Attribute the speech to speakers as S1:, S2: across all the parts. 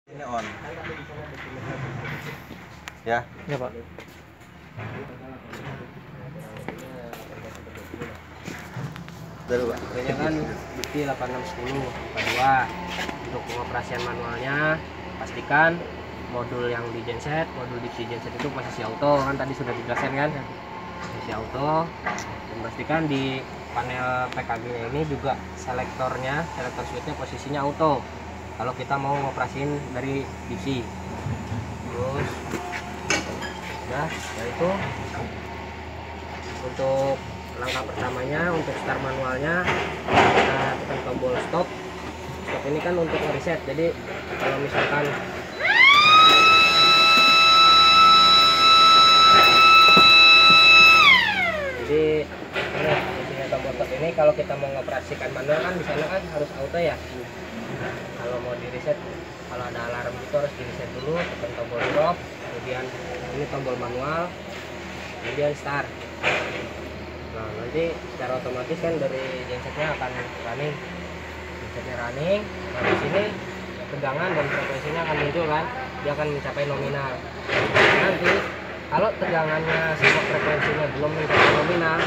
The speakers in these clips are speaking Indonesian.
S1: Ini on. Ya.
S2: Ya, Pak.
S1: Dulu, Pak.
S3: Ini kan bukti 8610 2. Untuk pengoperasian manualnya pastikan modul yang di genset, modul di genset itu posisi auto, kan tadi sudah dijelaskan kan, posisi auto. Dan pastikan di panel PKG nya ini juga selektor switchnya posisinya auto kalau kita mau ngoperasiin dari DC. Terus nah itu untuk langkah pertamanya. Untuk start manualnya kita tekan tombol stop. Stop ini kan untuk reset, jadi kalau misalkan tombol stop ini kalau kita mau mengoperasikan manual kan di sana kan harus auto ya. Kalau mau di reset, kalau ada alarm itu harus di reset dulu, tekan tombol stop, kemudian ini tombol manual, kemudian start. Nah nanti secara otomatis kan dari gensetnya akan running, nah di sini tegangan dan frekuensinya akan muncul kan, dia akan mencapai nominal. Nanti kalau tegangannya sama frekuensinya belum mencapai nominal,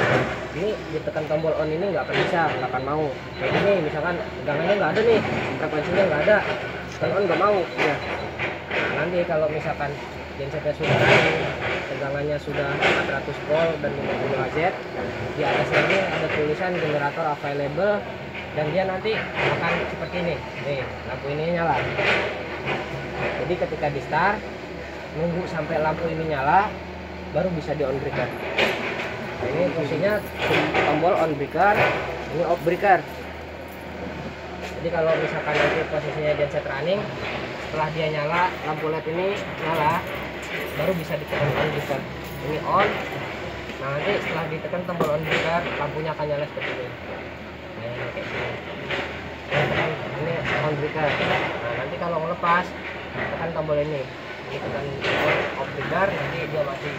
S3: ini ditekan tombol on ini nggak akan mau. Kayak gini misalkan tegangannya nggak ada nih, frekuensinya nggak ada, tekan on nggak mau ya. Nah, nanti kalau misalkan gensetnya sudah running, tegangannya sudah 400 volt dan 50 Hz, di atasnya ini ada tulisan generator available, dan dia nanti akan seperti ini nih, lampu ini nyala. Jadi ketika di start, nunggu sampai lampu ini nyala baru bisa di on breaker. Nah, ini fungsinya tombol on breaker, ini off breaker. Jadi kalau misalkan nanti posisinya genset running, setelah dia nyala, lampu LED ini nyala, baru bisa ditekan on breaker. Ini on. Nah nanti setelah ditekan tombol on breaker, lampunya akan nyala seperti ini. Nah, kayak gini. Ini on breaker. Nah nanti kalau melepas, tekan tombol ini. Ini tekan off breaker, nanti dia mati.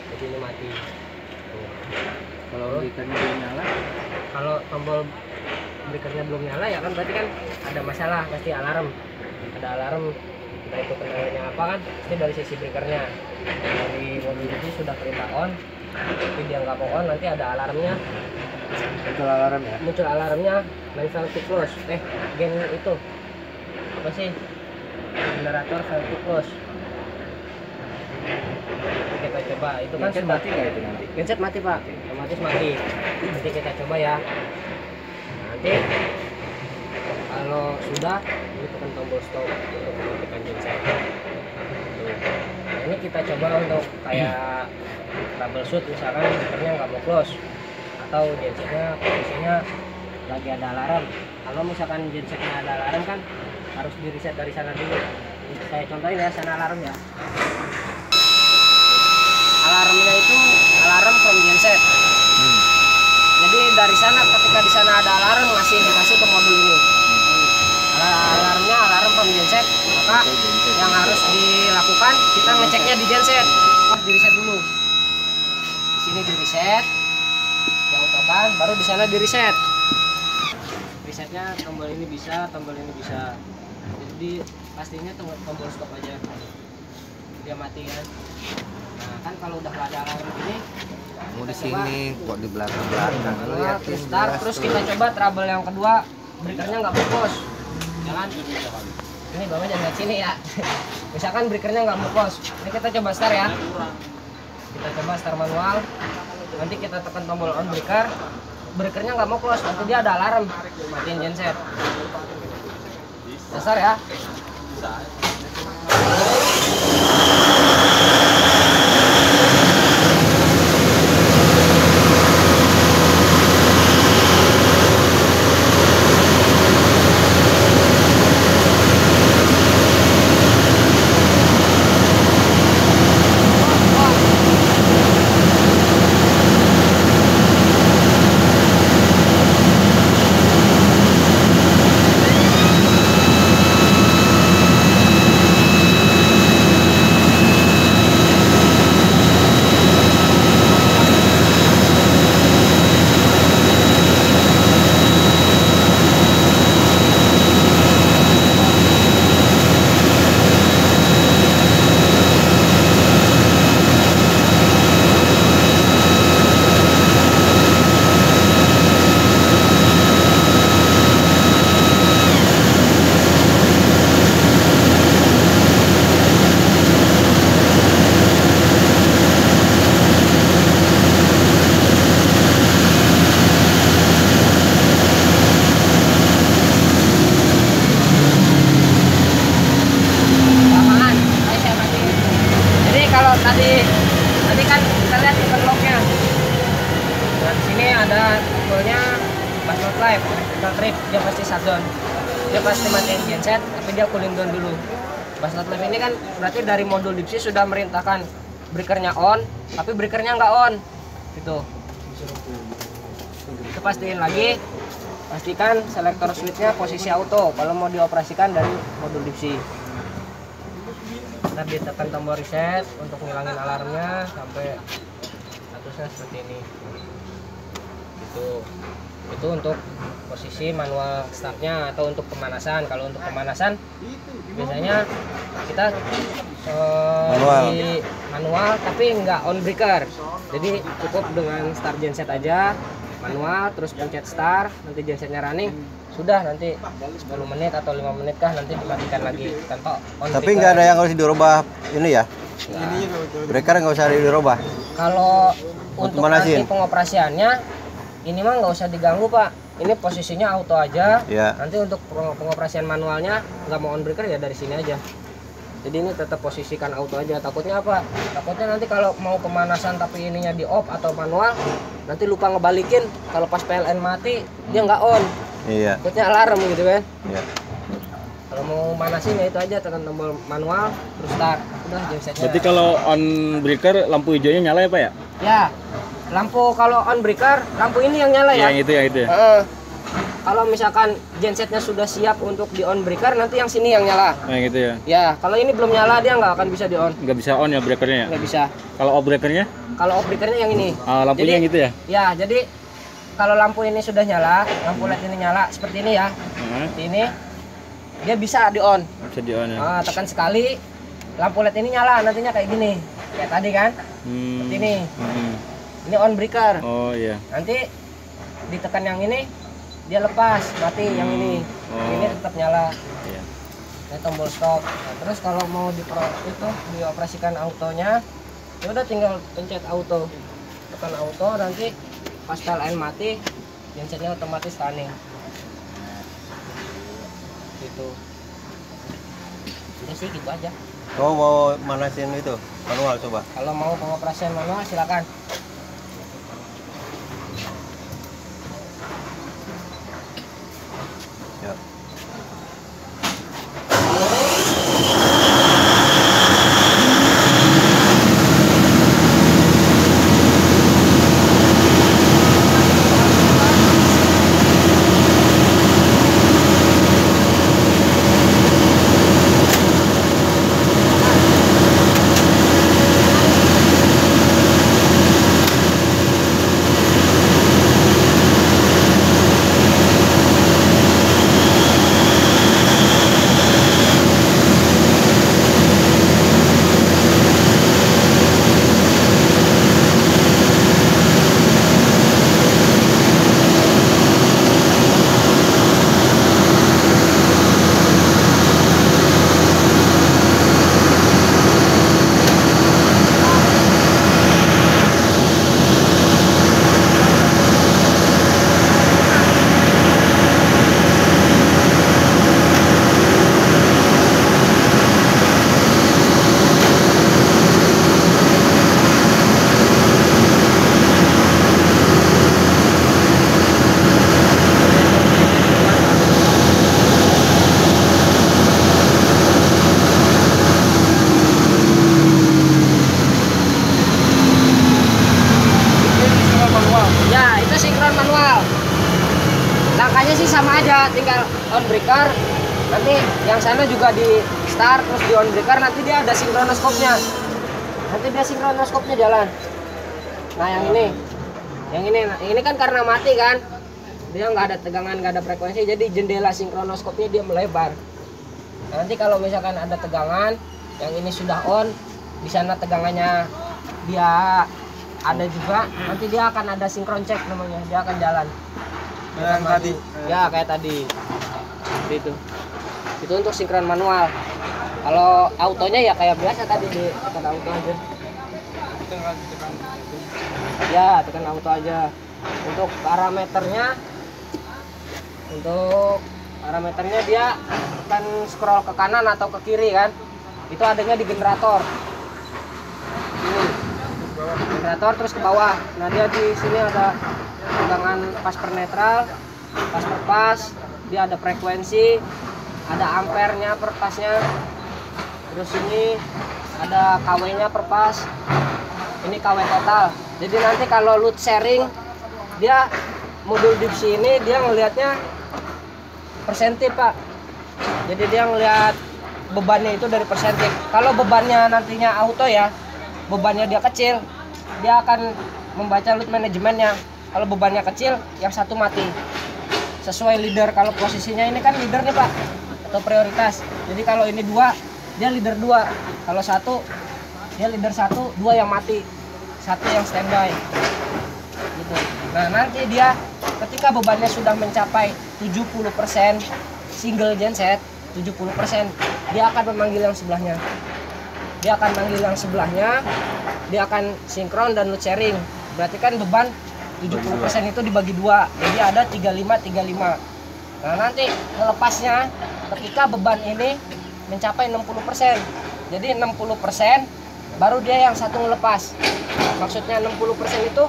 S3: Jadi ini mati.
S2: Kalau breakernya belum nyala,
S3: kalau tombol breakernya belum nyala ya kan berarti kan ada masalah, pasti alarm. Ada alarm, entah itu kendalanya apa kan, pasti dari sisi breakernya. Dari mobil ini sudah perintah on, tapi dia nggak mau on, nanti ada alarmnya. Muncul alarmnya manual to close. Gen itu apa sih? Generator valve to close. Kita coba, itu kan
S2: genset mati nggak itu nanti?
S3: Genset mati Pak, otomatis mati. Nanti kita coba ya. Nanti kalau sudah, ini tekan tombol stop untuk mematikan genset. Nah, ini kita coba untuk kayak troubleshoot, misalkan breakernya nggak mau close atau gensetnya posisinya lagi ada alarm. Kalau misalkan gensetnya ada alarm kan harus di reset dari sana dulu. Saya contohin ya, sana alarm ya. Alarmnya itu alarm from genset. Jadi dari sana, ketika di sana ada alarm, dikasih ke modul ini. Alarmnya alarm from genset, maka yang harus dilakukan kita ngeceknya di genset. Di reset dulu. Di sini di reset, diautokan, baru di sana di reset. Resetnya tombol ini bisa, tombol ini bisa. Jadi pastinya tombol stop aja. Dia mati kan. Nah kan kalau udah ada alarm ini,
S2: mau di sini kok di belakang
S3: start, terus kita coba trouble yang kedua, breakernya nggak fokus, jangan. Ini bapak jangan lihat sini ya. Misalkan breakernya nggak fokus, ini kita coba start ya. Kita coba start manual, nanti kita tekan tombol on breaker, breakernya nggak mau close, nanti dia ada alarm, matiin genset. Dasar ya. trip dia pasti shutdown, dia pasti matiin genset tapi dia cooling down dulu. Pas start lap ini kan berarti dari modul dipsi sudah merintahkan breakernya on tapi breakernya nggak on gitu. Itu pastiin lagi, pastikan selektor switchnya posisi auto kalau mau dioperasikan dari modul dipsi. Ntar ditekan tombol reset untuk ngilangin alarmnya sampai statusnya seperti ini gitu. Itu untuk posisi manual startnya atau untuk pemanasan. Kalau untuk pemanasan biasanya kita di manual tapi nggak on breaker, jadi cukup dengan start genset aja manual, terus pencet start, nanti gensetnya running, sudah nanti 10 menit atau 5 menit kah nanti dimatikan lagi tanpa on.
S1: Tapi nggak ada yang harus dirubah ini ya? Breaker nggak usah dirubah.
S3: Kalau untuk
S1: manasin.
S3: nanti pengoperasiannya ini mah nggak usah diganggu Pak, ini posisinya auto aja
S1: Ya.
S3: nanti untuk pengoperasian manualnya nggak mau on breaker ya dari sini aja. Jadi ini tetap posisikan auto aja. Takutnya apa? Takutnya nanti kalau mau pemanasan tapi ininya di off atau manual nanti lupa ngebalikin, kalau pas PLN mati dia nggak on,
S1: Iya.
S3: takutnya alarm gitu kan.
S1: Iya.
S3: Kalau mau manasin ya itu aja, tekan tombol manual terus start, udah gensetnya.
S4: Berarti kalau on breaker lampu hijaunya nyala ya Pak ya?
S3: Ya, lampu kalau on breaker, lampu ini yang nyala ya.
S4: Yang itu ya.
S3: Kalau misalkan gensetnya sudah siap untuk di on breaker, nanti yang sini yang nyala.
S4: Yang itu ya.
S3: Ya, kalau ini belum nyala dia nggak akan bisa di on,
S4: Nggak bisa on ya breakernya ya?
S3: nggak bisa.
S4: Kalau off breakernya?
S3: Kalau off breakernya yang ini.
S4: Lampunya yang itu ya?
S3: Ya, jadi kalau lampu ini sudah nyala, lampu LED ini nyala seperti ini ya, seperti ini, dia bisa di on.
S4: Bisa di on ya.
S3: Tekan sekali, lampu LED ini nyala, nantinya kayak gini, kayak tadi kan, seperti ini. Ini on breaker.
S4: Oh iya.
S3: Nanti ditekan yang ini, dia lepas, mati yang ini. Yang ini tetap nyala.
S4: Iya.
S3: Ini tombol stop. Nah, terus kalau mau dioperasikan autonya, ya udah tinggal pencet auto, tekan auto, nanti pas PLN mati, gensetnya otomatis running. Gitu. Udah sih gitu aja.
S1: Kamu mau manasin itu manual coba?
S3: Kalau mau pengoperasian manual silakan.
S1: Ya.
S3: Langkahnya sih sama aja, tinggal on breaker, nanti yang sana juga di start terus di on breaker, nanti dia ada sinkronoskopnya, nanti dia sinkronoskopnya jalan. Nah yang ini kan karena mati kan, dia nggak ada tegangan, nggak ada frekuensi, jadi jendela sinkronoskopnya dia melebar. Nanti kalau misalkan ada tegangan, yang ini sudah on, di sana tegangannya dia ada juga, nanti dia akan ada sinkron check namanya, dia akan jalan. Kayak tadi. Ya kayak tadi. Seperti itu. Itu untuk sinkron manual. Kalau autonya ya kayak biasa tadi di tekan auto aja. Ya tekan auto aja. Untuk parameternya dia akan scroll ke kanan atau ke kiri kan. Itu adanya di generator. Ini. Generator terus ke bawah. Nah dia di sini ada tegangan pas per netral, pas per pas, dia ada frekuensi, ada ampernya per pasnya, terus ini ada KW-nya per pas, ini KW total. Jadi nanti kalau load sharing, dia modul DIPSI ini dia ngelihatnya persentif Pak. Jadi dia ngelihat bebannya itu dari persentif. Kalau bebannya nantinya auto ya, bebannya dia kecil, dia akan membaca load manajemennya. Kalau bebannya kecil, yang satu mati sesuai leader. Kalau posisinya ini kan leader nih Pak, atau prioritas. Jadi kalau ini 2, dia leader 2. Kalau 1, dia leader 1, 2 yang mati, 1 yang standby gitu. Nah nanti dia ketika bebannya sudah mencapai 70% single genset, 70%, dia akan memanggil yang sebelahnya. Dia akan manggil yang sebelahnya, dia akan sinkron dan load sharing. Berarti kan beban 70% itu dibagi 2, jadi ada 35-35. Nah nanti melepasnya ketika beban ini mencapai 60%. Jadi 60% baru dia yang satu ngelepas. Maksudnya 60% itu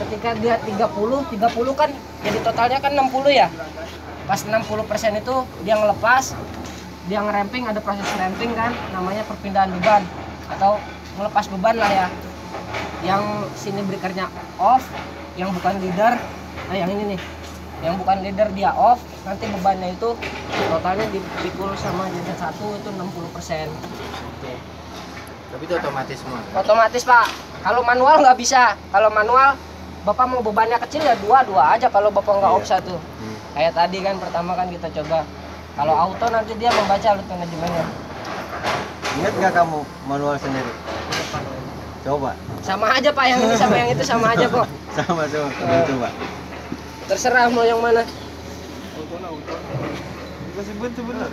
S3: ketika dia 30 kan jadi totalnya kan 60 ya. Pas 60% itu dia ngelepas, dia ngeremping, ada proses remping kan, namanya perpindahan beban atau melepas beban lah ya. Yang sini breakernya off, yang bukan leader, nah yang ini nih, yang bukan leader dia off, nanti bebannya itu totalnya dipikul sama genset 1 itu 60%.
S2: Tapi itu otomatis semua.
S3: Otomatis Pak. Kalau manual nggak bisa. Kalau manual Bapak mau bebannya kecil ya 2 aja kalau Bapak nggak off 1. Kayak tadi kan pertama kan kita coba. Kalau auto nanti dia membaca load manajemennya.
S1: Ingat nggak kamu manual sendiri? Coba.
S3: Sama aja Pak, yang ini sama yang itu sama aja kok.
S1: Sama coba.
S3: Terserah mau yang mana.
S5: Auto. Dikasih bantu benar.